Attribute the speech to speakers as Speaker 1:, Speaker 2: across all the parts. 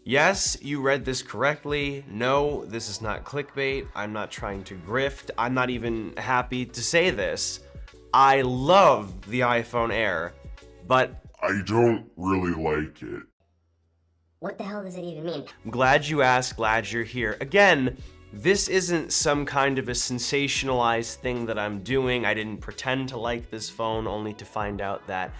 Speaker 1: Yes, you read this correctly. No, this is not clickbait. I'm not trying to grift. I'm not even happy to say this. I love the iPhone Air, but
Speaker 2: I don't really like it.
Speaker 3: What the hell does it even mean?
Speaker 1: I'm glad you asked, glad you're here. Again, this isn't some kind of a sensationalized thing that I'm doing. I didn't pretend to like this phone only to find out that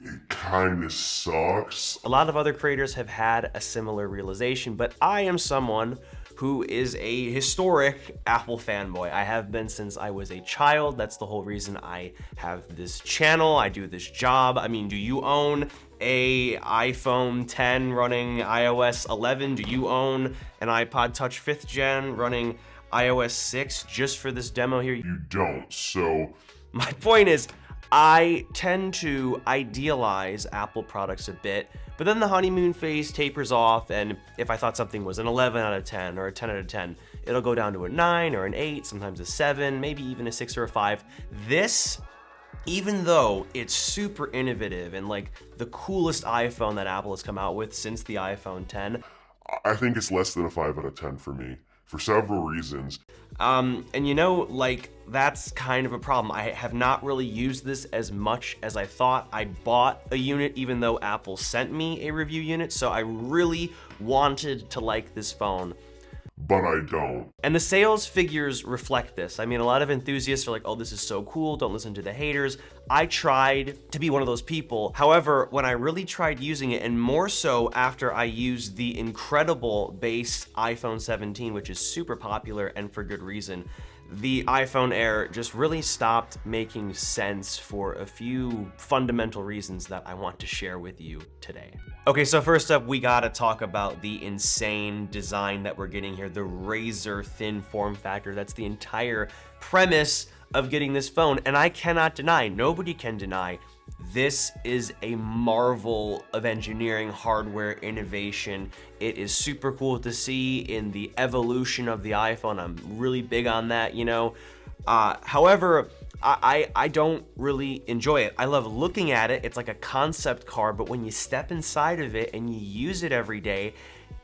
Speaker 2: It kinda sucks.
Speaker 1: a lot of other creators have had a similar realization, but I am someone who is a historic Apple fanboy. I have been since I was a child. That's the whole reason I have this channel. I do this job. I mean, do you own a iPhone 10 running iOS 11? Do you own an iPod Touch 5th gen running iOS 6 just for this demo here?
Speaker 2: You don't, so
Speaker 1: My point is, I tend to idealize Apple products a bit, but then the honeymoon phase tapers off, and if I thought something was an 11 out of 10 or a 10 out of 10, it'll go down to a 9 or an 8, sometimes a 7, maybe even a 6 or a 5. This, even though it's super innovative and like the coolest iPhone that Apple has come out with since the iPhone 10,
Speaker 2: I think it's less than a 5 out of 10 for me, for several reasons.
Speaker 1: and you know, like, that's kind of a problem. I have not really used this as much as I thought. I bought a unit even though Apple sent me a review unit, so I really wanted to like this phone.
Speaker 2: But I don't.
Speaker 1: And the sales figures reflect this. I mean, a lot of enthusiasts are like, oh, this is so cool, don't listen to the haters. I tried to be one of those people. However, when I really tried using it, and more so after I used the incredible base iPhone 17, which is super popular and for good reason, the iPhone Air just really stopped making sense for a few fundamental reasons that I want to share with you today. Okay, so first up, we gotta talk about the insane design that we're getting here, the razor thin form factor. That's the entire premise of getting this phone, and I cannot deny, nobody can deny, this is a marvel of engineering, hardware, innovation. It is super cool to see in the evolution of the iPhone. I'm really big on that, you know. However, I don't really enjoy it. I love looking at it. It's like a concept car, but when you step inside of it and you use it every day,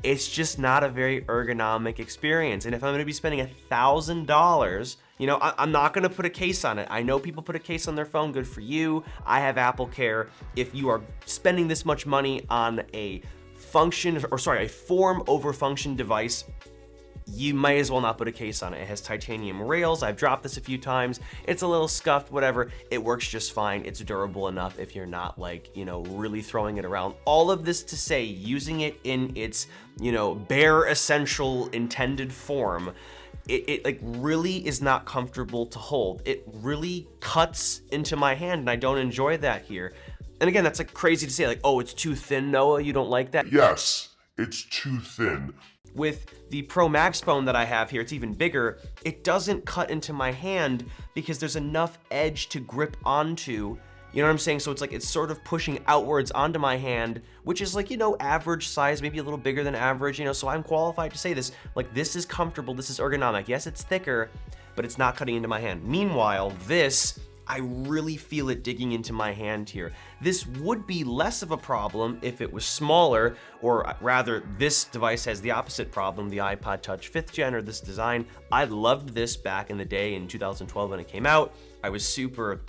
Speaker 1: it's just not a very ergonomic experience. And if I'm gonna be spending $1,000, you know, I'm not gonna put a case on it. I know people put a case on their phone, good for you. I have Apple Care. If you are spending this much money on a a form over function device, you might as well not put a case on it. It has titanium rails. I've dropped this a few times. It's a little scuffed, whatever. It works just fine. It's durable enough if you're not like, you know, really throwing it around. All of this to say, using it in its, you know, bare essential intended form, it like really is not comfortable to hold. It really cuts into my hand and I don't enjoy that here. And again, that's like crazy to say, like, oh, it's too thin, Noah, you don't like that?
Speaker 2: Yes, it's too thin.
Speaker 1: With the Pro Max phone that I have here, it's even bigger. It doesn't cut into my hand because there's enough edge to grip onto. You know what I'm saying? So it's like, it's sort of pushing outwards onto my hand, which is like, you know, average size, maybe a little bigger than average, you know, so I'm qualified to say this. Like, this is comfortable, this is ergonomic. Yes, it's thicker, but it's not cutting into my hand. Meanwhile, this, I really feel it digging into my hand here. This would be less of a problem if it was smaller, or rather, this device has the opposite problem, the iPod Touch 5th gen, or this design. I loved this back in the day in 2012 when it came out. I was super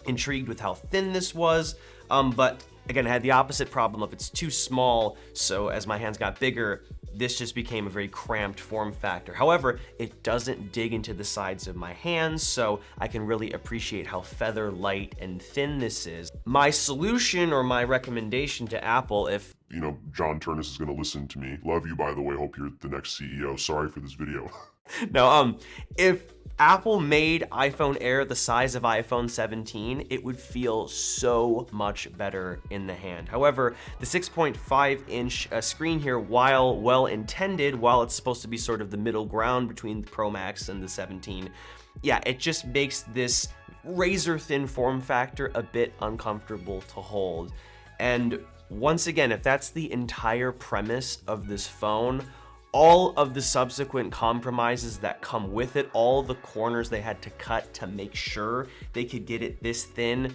Speaker 1: intrigued with how thin this was, but again, it had the opposite problem of it's too small, so as my hands got bigger, this just became a very cramped form factor. However, it doesn't dig into the sides of my hands, so I can really appreciate how feather light and thin this is. My solution or my recommendation to Apple, if
Speaker 2: You know, John Turnus is gonna listen to me. Love you, by the way. Hope you're the next CEO. Sorry for this video.
Speaker 1: no, if Apple made iPhone Air the size of iPhone 17, it would feel so much better in the hand. However, the 6.5-inch screen here, while well intended, while it's supposed to be sort of the middle ground between the Pro Max and the 17, yeah, it just makes this razor thin form factor a bit uncomfortable to hold. And once again, if that's the entire premise of this phone, all of the subsequent compromises that come with it, all the corners they had to cut to make sure they could get it this thin,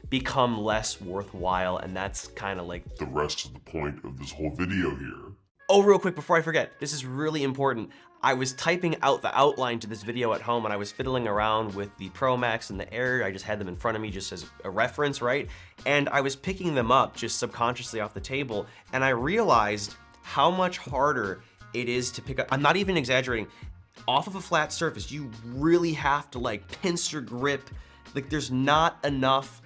Speaker 1: become less worthwhile, and that's kind of like
Speaker 2: The rest of the point of this whole video here.
Speaker 1: Oh, real quick before I forget, this is really important. I was typing out the outline to this video at home and I was fiddling around with the Pro Max and the Air. I just had them in front of me just as a reference, right? And I was picking them up just subconsciously off the table and I realized how much harder it is to pick up. I'm not even exaggerating. Off of a flat surface, you really have to like pincer grip. Like there's not enough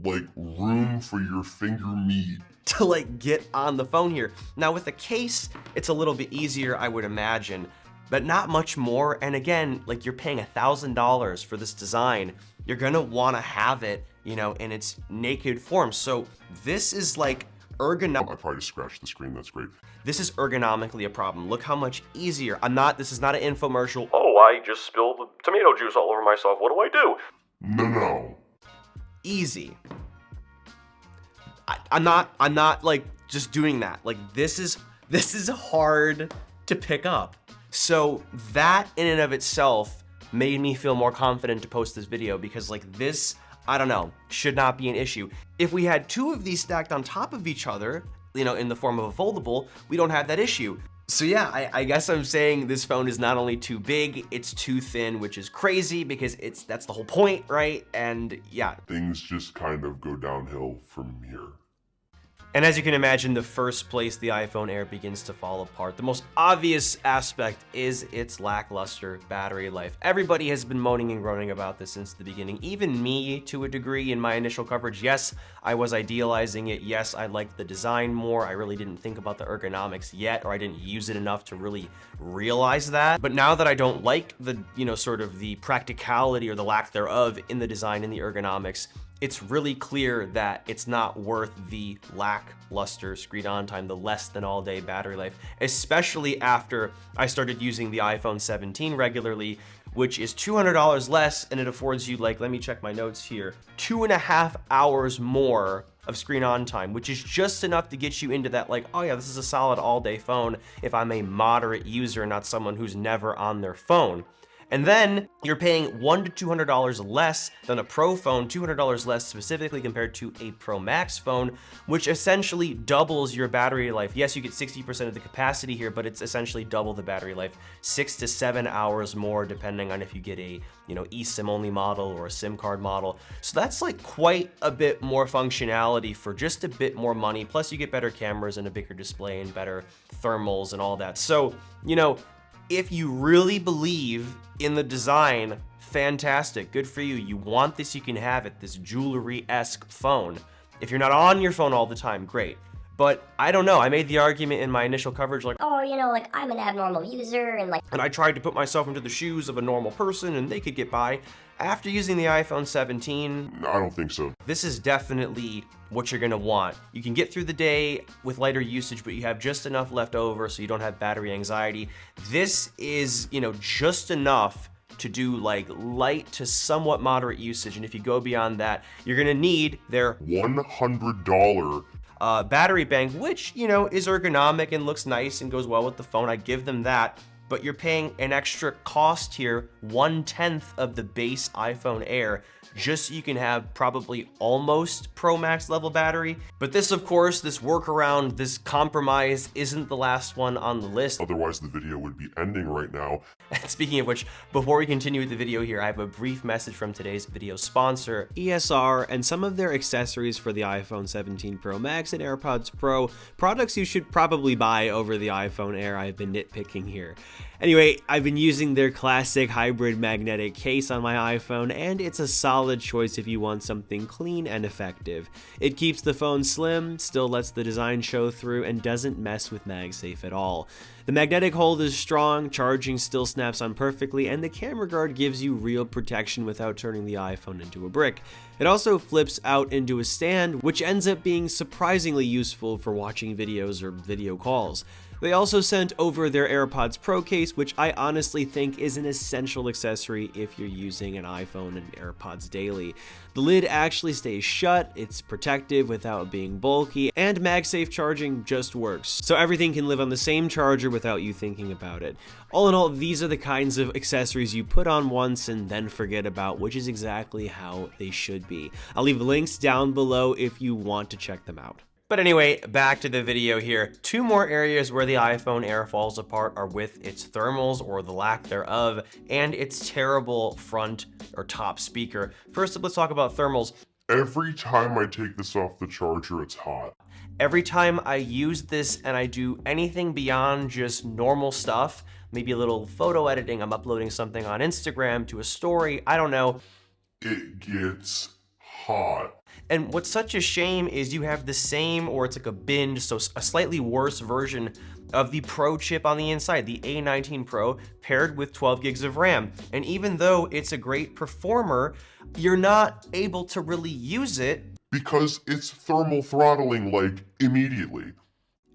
Speaker 2: Like room for your finger meat.
Speaker 1: to like get on the phone here. Now with the case, it's a little bit easier, I would imagine, but not much more. And again, like you're paying $1,000 for this design. You're gonna wanna have it, you know, in its naked form. So this is like ergonomic.
Speaker 2: I probably just scratched the screen, that's great.
Speaker 1: This is ergonomically a problem. Look how much easier. This is not an infomercial. Oh, I just spilled the tomato juice all over myself. What do I do?
Speaker 2: No.
Speaker 1: Easy. I'm not like just doing that. Like this is hard to pick up. So that in and of itself made me feel more confident to post this video because like this, I don't know, should not be an issue. If we had two of these stacked on top of each other, you know, in the form of a foldable, we don't have that issue. So yeah, I guess I'm saying this phone is not only too big, it's too thin, which is crazy because that's the whole point, right? And yeah.
Speaker 2: Things just kind of go downhill from here.
Speaker 1: And as you can imagine, the first place the iPhone Air begins to fall apart, the most obvious aspect is its lackluster battery life. Everybody has been moaning and groaning about this since the beginning, even me to a degree in my initial coverage. Yes, I was idealizing it. Yes, I liked the design more. I really didn't think about the ergonomics yet, or I didn't use it enough to really realize that. But now that I don't like the, you know, sort of the practicality or the lack thereof in the design and the ergonomics, it's really clear that it's not worth the lackluster screen on time, the less than all day battery life, especially after I started using the iPhone 17 regularly, which is $200 less, and it affords you, like, let me check my notes here, 2.5 hours more of screen on time, which is just enough to get you into that, like, oh yeah, this is a solid all day phone if I'm a moderate user, not someone who's never on their phone. And then you're paying $100 to $200 less than a Pro phone, $200 less specifically compared to a Pro Max phone, which essentially doubles your battery life. Yes, you get 60% of the capacity here, but it's essentially double the battery life, 6 to 7 hours more, depending on if you get a, you know, eSIM only model or a SIM card model. So that's like quite a bit more functionality for just a bit more money. Plus you get better cameras and a bigger display and better thermals and all that. So, you know, if you really believe in the design, fantastic, good for you. You want this, you can have it, this jewelry-esque phone. If you're not on your phone all the time, great. But I don't know, I made the argument in my initial coverage like,
Speaker 3: Oh, you know, like I'm an abnormal user and like.
Speaker 1: and I tried to put myself into the shoes of a normal person and they could get by. After using the iPhone 17,
Speaker 2: I don't think so.
Speaker 1: this is definitely what you're gonna want. You can get through the day with lighter usage, but you have just enough left over so you don't have battery anxiety. This is, you know, just enough to do like light to somewhat moderate usage. And if you go beyond that, you're gonna need their
Speaker 2: $100
Speaker 1: battery bank, which, you know, is ergonomic and looks nice and goes well with the phone. I give them that. But you're paying an extra cost here, 1/10 of the base iPhone Air, just so you can have probably almost Pro Max level battery. But this, of course, this workaround, this compromise isn't the last one on the list.
Speaker 2: Otherwise the video would be ending right now.
Speaker 1: And speaking of which, before we continue with the video here, I have a brief message from today's video sponsor, ESR, and some of their accessories for the iPhone 17 Pro Max and AirPods Pro, products you should probably buy over the iPhone Air. I've been nitpicking here. Anyway, I've been using their classic hybrid magnetic case on my iPhone, and it's a solid choice if you want something clean and effective. It keeps the phone slim, still lets the design show through, and doesn't mess with MagSafe at all. The magnetic hold is strong, charging still snaps on perfectly, and the camera guard gives you real protection without turning the iPhone into a brick. It also flips out into a stand, which ends up being surprisingly useful for watching videos or video calls. They also sent over their AirPods Pro case, which I honestly think is an essential accessory if you're using an iPhone and AirPods daily. The lid actually stays shut, it's protective without being bulky, and MagSafe charging just works. So everything can live on the same charger without you thinking about it. All in all, these are the kinds of accessories you put on once and then forget about, which is exactly how they should be. I'll leave the links down below if you want to check them out. But anyway, back to the video here. Two more areas where the iPhone Air falls apart are with its thermals, or the lack thereof, and its terrible front or top speaker. First up, let's talk about thermals.
Speaker 2: Every time I take this off the charger, it's hot.
Speaker 1: Every time I use this and I do anything beyond just normal stuff, maybe a little photo editing, I'm uploading something on Instagram to a story, I don't know.
Speaker 2: It gets hot.
Speaker 1: And what's such a shame is you have the same, or it's like a binge, so a slightly worse version of the Pro chip on the inside, the A19 Pro, paired with 12 gigs of RAM. And even though it's a great performer, you're not able to really use it.
Speaker 2: Because it's thermal throttling, like, immediately.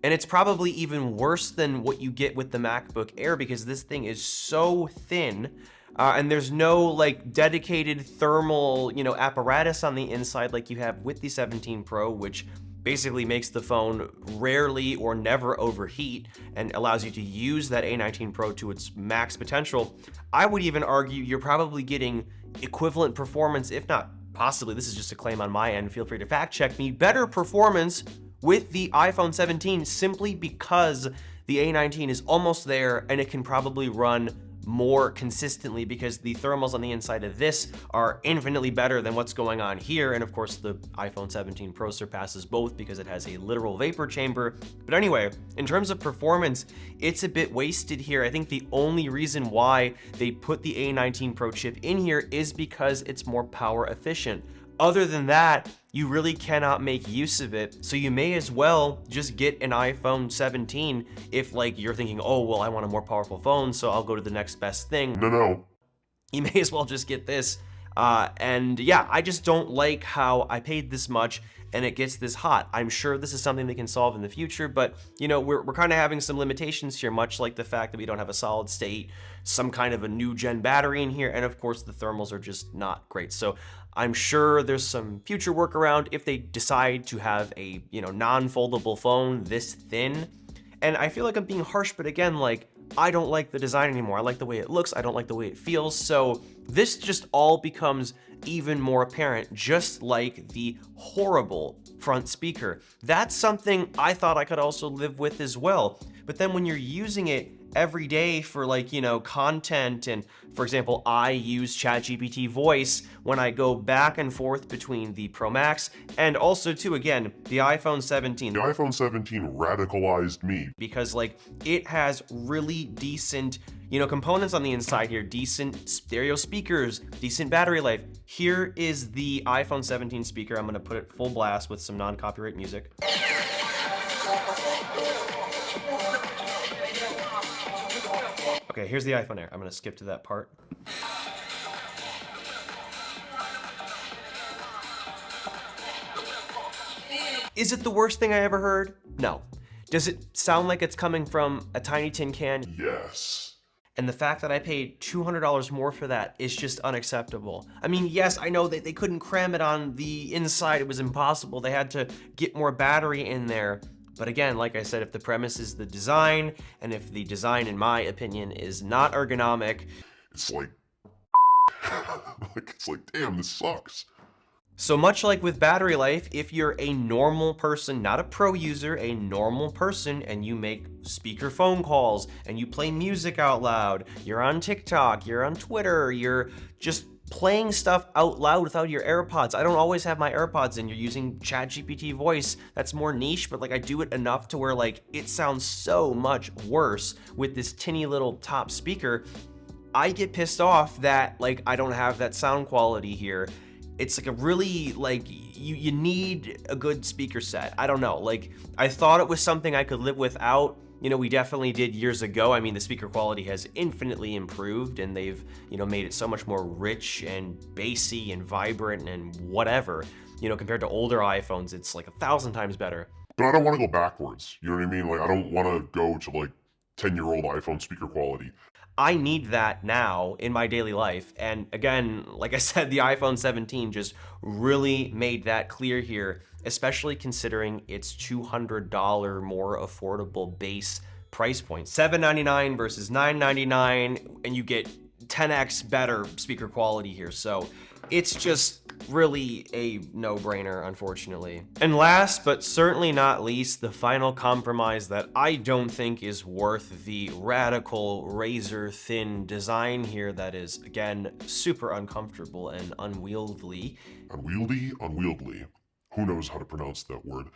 Speaker 1: And it's probably even worse than what you get with the MacBook Air, because this thing is so thin. And there's no like dedicated thermal, apparatus on the inside like you have with the 17 Pro, which basically makes the phone rarely or never overheat and allows you to use that A19 Pro to its max potential. I would even argue you're probably getting equivalent performance, if not possibly, this is just a claim on my end, feel free to fact check me, better performance with the iPhone 17 simply because the A19 is almost there and it can probably run more consistently because the thermals on the inside of this are infinitely better than what's going on here. And of course, the iPhone 17 Pro surpasses both because it has a literal vapor chamber. But anyway, in terms of performance, it's a bit wasted here. I think the only reason why they put the A19 Pro chip in here is because it's more power efficient. Other than that, you really cannot make use of it. So you may as well just get an iPhone 17 if like you're thinking, oh, well, I want a more powerful phone, so I'll go to the next best thing.
Speaker 2: No.
Speaker 1: You may as well just get this. And yeah, I just don't like how I paid this much and it gets this hot. I'm sure this is something they can solve in the future, but we're kind of having some limitations here, much like the fact that we don't have a solid state, some kind of a new gen battery in here, and of course the thermals are just not great. So I'm sure there's some future workaround if they decide to have a non-foldable phone this thin. And I feel like I'm being harsh, but again, like, I don't like the design anymore. I like the way it looks. I don't like the way it feels. So this just all becomes even more apparent, just like the horrible front speaker. That's something I thought I could also live with as well. But then when you're using it every day for like, content, and for example, I use ChatGPT voice when I go back and forth between the Pro Max and also too, again, the iPhone 17.
Speaker 2: The iPhone 17 radicalized me.
Speaker 1: Because like it has really decent, components on the inside here, decent stereo speakers, decent battery life. Here is the iPhone 17 speaker. I'm gonna put it full blast with some non-copyright music. Okay, here's the iPhone Air. I'm gonna skip to that part. Is it the worst thing I ever heard? No. Does it sound like it's coming from a tiny tin can?
Speaker 2: Yes.
Speaker 1: And the fact that I paid $200 more for that is just unacceptable. I mean, yes, I know that they couldn't cram it on the inside. It was impossible. They had to get more battery in there. But again, like I said, if the premise is the design, and if the design, in my opinion, is not ergonomic,
Speaker 2: it's like, damn, this sucks.
Speaker 1: So much like with battery life, if you're a normal person, not a pro user, a normal person, and you make speaker phone calls, and you play music out loud, you're on TikTok, you're on Twitter, you're just playing stuff out loud without your AirPods. I don't always have my AirPods in. You're using ChatGPT voice. That's more niche, but like I do it enough to where like it sounds so much worse with this tinny little top speaker. I get pissed off that like I don't have that sound quality here. It's like a really like you need a good speaker set. I don't know. Like I thought it was something I could live without. We definitely did years ago. I mean, the speaker quality has infinitely improved and they've, made it so much more rich and bassy and vibrant and whatever. Compared to older iPhones, it's like 1,000 times better.
Speaker 2: But I don't want to go backwards. You know what I mean? Like, I don't want to go to like 10-year-old iPhone speaker quality.
Speaker 1: I need that now in my daily life. And again, like I said, the iPhone 17 just really made that clear here, especially considering its $200 more affordable base price point. $799 versus $999, and you get 10x better speaker quality here. So it's just really a no-brainer, unfortunately. And last but certainly not least, the final compromise that I don't think is worth the radical razor-thin design here that is, again, super uncomfortable and unwieldy.
Speaker 2: Unwieldy. Who knows how to pronounce that word?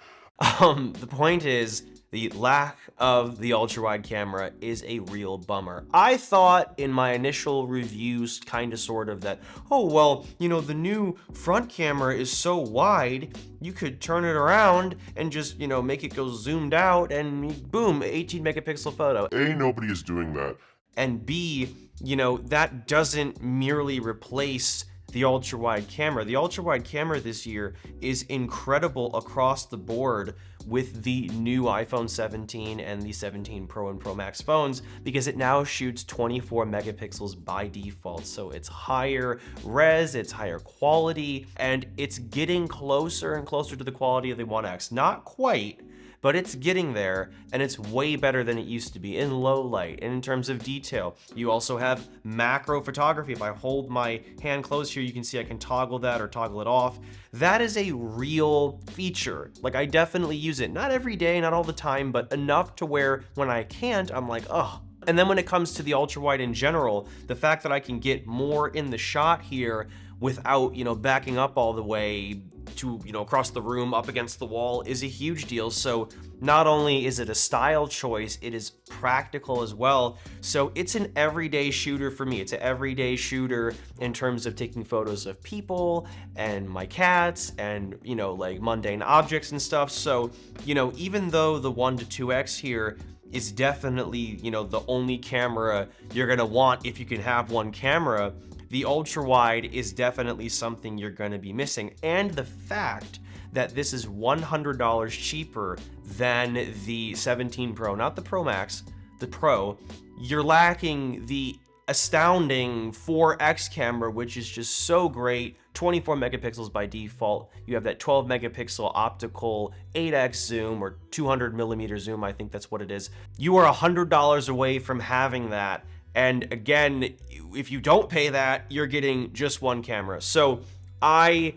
Speaker 1: The point is, the lack of the ultra-wide camera is a real bummer. I thought in my initial reviews, kind of sort of, that, oh, well, you know, the new front camera is so wide, you could turn it around and just, you know, make it go zoomed out and boom, 18 megapixel photo.
Speaker 2: A, nobody is doing that.
Speaker 1: And B, you know, that doesn't merely replace the ultra-wide camera. The ultra-wide camera this year is incredible across the board with the new iPhone 17 and the 17 Pro and Pro Max phones, because it now shoots 24 megapixels by default. So it's higher res, it's higher quality, and it's getting closer and closer to the quality of the One X. Not quite, but it's getting there, and it's way better than it used to be in low light and in terms of detail. You also have macro photography. If I hold my hand closed here, you can see I can toggle that or toggle it off. That is a real feature. Like, I definitely use it, not every day, not all the time, but enough to where when I can't, I'm like, oh. And then when it comes to the ultra wide in general, the fact that I can get more in the shot here without, you know, backing up all the way to, you know, across the room up against the wall is a huge deal. So not only is it a style choice, it is practical as well. So it's an everyday shooter for me. It's an everyday shooter in terms of taking photos of people and my cats and, you know, like mundane objects and stuff. So, you know, even though the 1 to 2x here is definitely, you know, the only camera you're gonna want if you can have one camera, the ultra wide is definitely something you're gonna be missing. And the fact that this is $100 cheaper than the 17 Pro, not the Pro Max, the Pro, you're lacking the astounding 4X camera, which is just so great. 24 megapixels by default. You have that 12 megapixel optical 8X zoom or 200 millimeter zoom, I think that's what it is. You are $100 away from having that. And again, if you don't pay that, you're getting just one camera. So I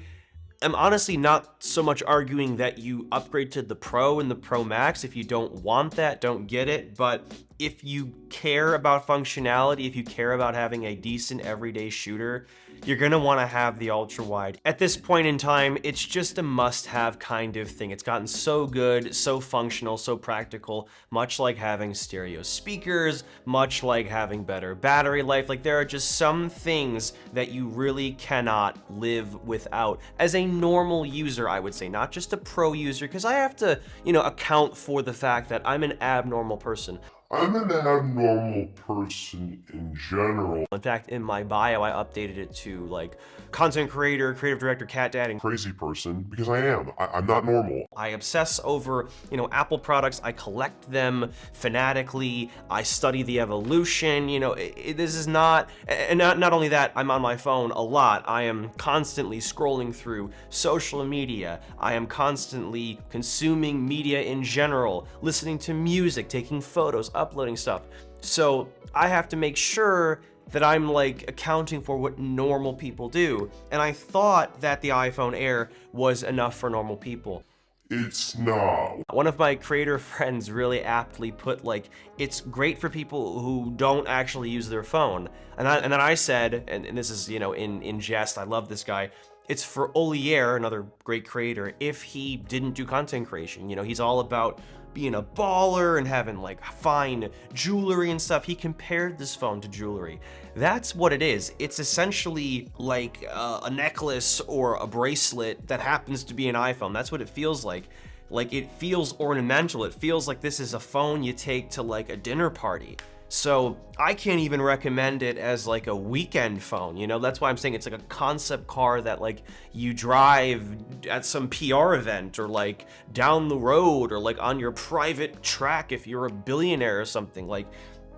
Speaker 1: am honestly not so much arguing that you upgrade to the Pro and the Pro Max. If you don't want that, don't get it. But if you care about functionality, if you care about having a decent everyday shooter, you're gonna wanna have the ultra wide. At this point in time, it's just a must-have kind of thing. It's gotten so good, so functional, so practical, much like having stereo speakers, much like having better battery life. Like, there are just some things that you really cannot live without as a normal user, I would say, not just a pro user, because I have to, you know, account for the fact that I'm an abnormal person.
Speaker 2: I'm an abnormal person in general.
Speaker 1: In fact, in my bio, I updated it to like content creator, creative director, cat dad, and
Speaker 2: Crazy person, because I am. I'm not normal.
Speaker 1: I obsess over, you know, Apple products. I collect them fanatically. I study the evolution. You know, this is not, and not only that, I'm on my phone a lot. I am constantly scrolling through social media. I am constantly consuming media in general, listening to music, taking photos, uploading stuff. So I have to make sure that I'm like accounting for what normal people do. And I thought that the iPhone Air was enough for normal people.
Speaker 2: It's not.
Speaker 1: One of my creator friends really aptly put, like, it's great for people who don't actually use their phone. And then I said, and this is, you know, in jest, I love this guy, it's for Olier, another great creator, if he didn't do content creation. You know, he's all about being a baller and having like fine jewelry and stuff. He compared this phone to jewelry. That's what it is. It's essentially like a necklace or a bracelet that happens to be an iPhone. That's what it feels like. Like, it feels ornamental. It feels like this is a phone you take to like a dinner party. So I can't even recommend it as like a weekend phone, you know? That's why I'm saying it's like a concept car that like you drive at some PR event or like down the road or like on your private track if you're a billionaire or something. Like,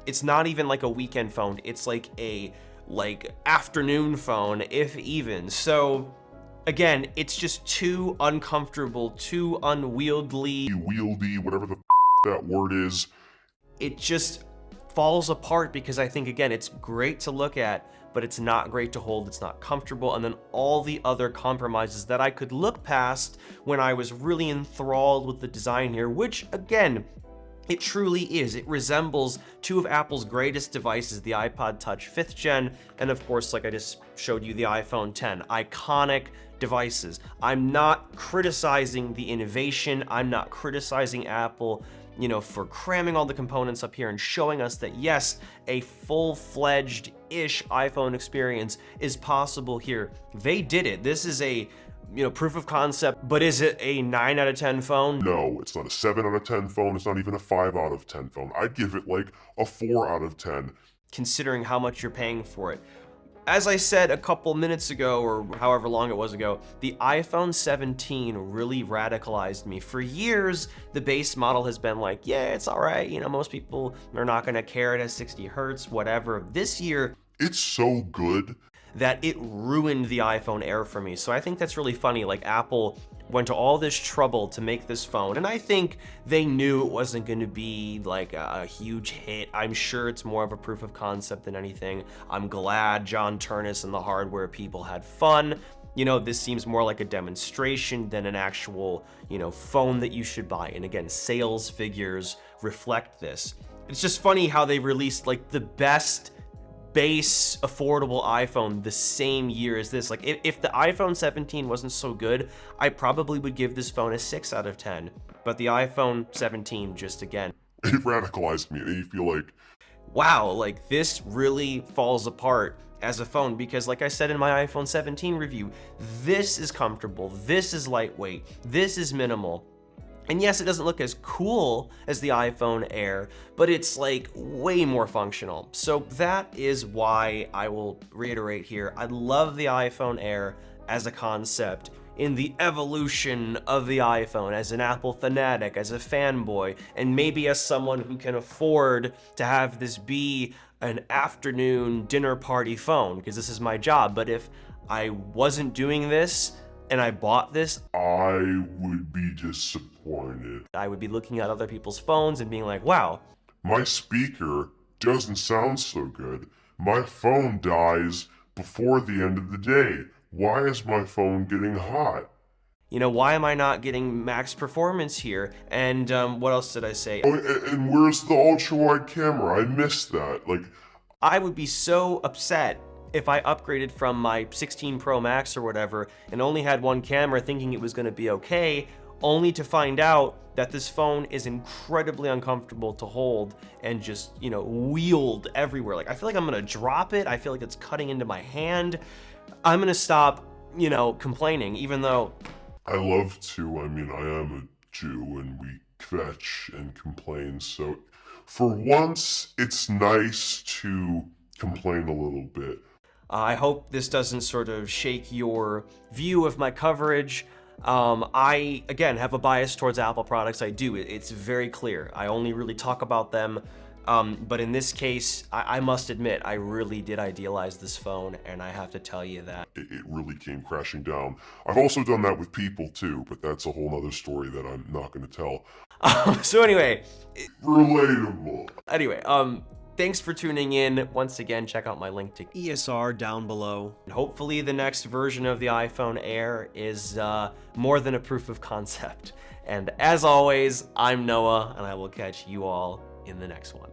Speaker 1: it's not even like a weekend phone. It's like a afternoon phone, if even. So again, it's just too uncomfortable, too unwieldy.
Speaker 2: Wieldy, whatever the that word is.
Speaker 1: It just falls apart because I think, again, it's great to look at, but it's not great to hold, it's not comfortable, and then all the other compromises that I could look past when I was really enthralled with the design here, which, again, it truly is. It resembles two of Apple's greatest devices, the iPod Touch 5th gen, and of course, like I just showed you, the iPhone 10. Iconic devices. I'm not criticizing the innovation. I'm not criticizing Apple, you know, for cramming all the components up here and showing us that, yes, a full-fledged-ish iPhone experience is possible here. They did it. This is a, you know, proof of concept, but is it a 9 out of 10 phone?
Speaker 2: No, it's not a 7 out of 10 phone. It's not even a 5 out of 10 phone. I'd give it like a 4 out of 10.
Speaker 1: Considering how much you're paying for it. As I said a couple minutes ago, or however long it was ago, the iPhone 17 really radicalized me. For years, the base model has been like, yeah, it's all right. You know, most people are not gonna care. It has 60 hertz, whatever. This year,
Speaker 2: it's so good
Speaker 1: that it ruined the iPhone Air for me. So I think that's really funny. Like, Apple went to all this trouble to make this phone, and I think they knew it wasn't going to be like a huge hit. I'm sure it's more of a proof of concept than anything. I'm glad John Turnus and the hardware people had fun. You know, this seems more like a demonstration than an actual, you know, phone that you should buy. And again, sales figures reflect this. It's just funny how they released like the best base affordable iPhone the same year as this. Like, if the iPhone 17 wasn't so good, I probably would give this phone a 6 out of 10. But the iPhone 17, just again,
Speaker 2: it radicalized me. And you feel like,
Speaker 1: wow, like this really falls apart as a phone, because like I said in my iPhone 17 review, this is comfortable, this is lightweight, this is minimal. And yes, it doesn't look as cool as the iPhone Air, but it's like way more functional. So that is why I will reiterate here, I love the iPhone Air as a concept in the evolution of the iPhone, as an Apple fanatic, as a fanboy, and maybe as someone who can afford to have this be an afternoon dinner party phone, because this is my job. But if I wasn't doing this, and I bought this,
Speaker 2: I would be disappointed.
Speaker 1: I would be looking at other people's phones and being like, wow,
Speaker 2: My speaker doesn't sound so good. My phone dies before the end of the day. Why is my phone getting hot?
Speaker 1: you know, why am I not getting max performance here? And what else did I say?
Speaker 2: Oh, and where's the ultra-wide camera? I missed that. Like,
Speaker 1: I would be so upset if I upgraded from my 16 Pro Max or whatever and only had one camera thinking it was gonna be okay, only to find out that this phone is incredibly uncomfortable to hold and just, you know, wield everywhere. Like, I feel like I'm gonna drop it. I feel like it's cutting into my hand. I'm gonna stop, you know, complaining, even though
Speaker 2: I love to. I mean, I am a Jew and we kvetch and complain. So for once, it's nice to complain a little bit.
Speaker 1: I hope this doesn't sort of shake your view of my coverage. I, again, have a bias towards Apple products. I do. It's very clear. I only really talk about them. But in this case, I must admit, I really did idealize this phone, and I have to tell you that.
Speaker 2: It really came crashing down. I've also done that with people too, but that's a whole nother story that I'm not going to tell.
Speaker 1: So anyway.
Speaker 2: Relatable.
Speaker 1: Anyway, thanks for tuning in. Once again, check out my link to ESR down below. And hopefully the next version of the iPhone Air is more than a proof of concept. And as always, I'm Noah, and I will catch you all in the next one.